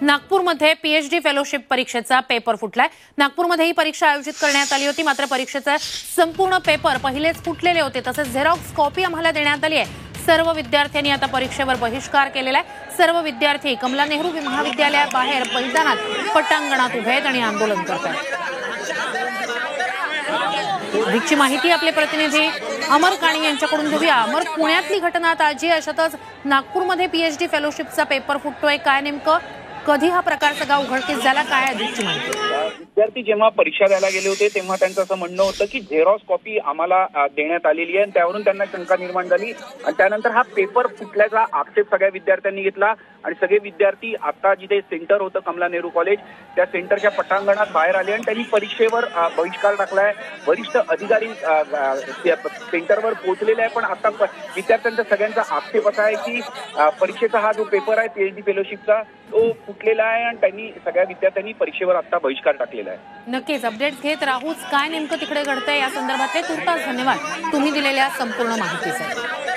नागपूरमध्ये PhD fellowship परीक्षेचा paper फुटलाय। नागपूरमध्ये ही परीक्षा आयोजित करण्यात आली होती, मात्र परीक्षेचे संपूर्ण पेपर पहिलेच फुटलेले होते। तसेच झेरॉक्स कॉपी आम्हाला देण्यात आली आहे। सर्व विद्यार्थ्यांनी आता परीक्षेवर बहिष्कार केलेला आहे। सर्व विद्यार्थी कमला नेहरू महाविद्यालयाबाहेर मैदानात पटांगणात उभे आहेत आणि आंदोलन करत आहेत। अधिकची माहिती आपले प्रतिनिधी अमर काणी यांच्याकडून घेऊया। अमर, पुण्यातली घटना ताजी आहे, अशातच नागपूरमध्ये पीएचडी फेलोशिपचा पेपर फुटतोय। काय नेमकं कधी हा प्रकार सगळा उघडकीस झाला, काय अधिकची माहिती? विद्यार्थी जेव्हा परीक्षा द्यायला गेले होते तेव्हा त्यांचं असं म्हणणं होतं की झेरॉक्स कॉपी आम्हाला देण्यात आलेली आहे, त्यावरून त्यांना शंका निर्माण झाली आणि त्यानंतर हा पेपर फुटल्याचा आक्षेप सगळ्या विद्यार्थ्यांनी घेतला आणि सगळे विद्यार्थी आता जिथे सेंटर होतं कमला नेहरू कॉलेज त्या सेंटरच्या पटांगणात बाहेर आले आणि त्यांनी परीक्षेवर बहिष्कार टाकलाय। वरिष्ठ अधिकारी सेंटरवर पोहोचलेले आहे, पण आता विद्यार्थ्यांचा सगळ्यांचा आक्षेप असा आहे की परीक्षेचा हा जो पेपर आहे पीएचडी फेलोशिपचा तो फुटलेला आहे आणि त्यांनी सगळ्या विद्यार्थ्यांनी परीक्षेवर आता बहिष्कार टाकलेला आहे। नक्कीच अपडेट्स घेत राहूच, काय नेमकं तिकडे घडतंय या संदर्भातले तुर्तास धन्यवाद तुम्ही दिलेल्या संपूर्ण माहितीसाठी।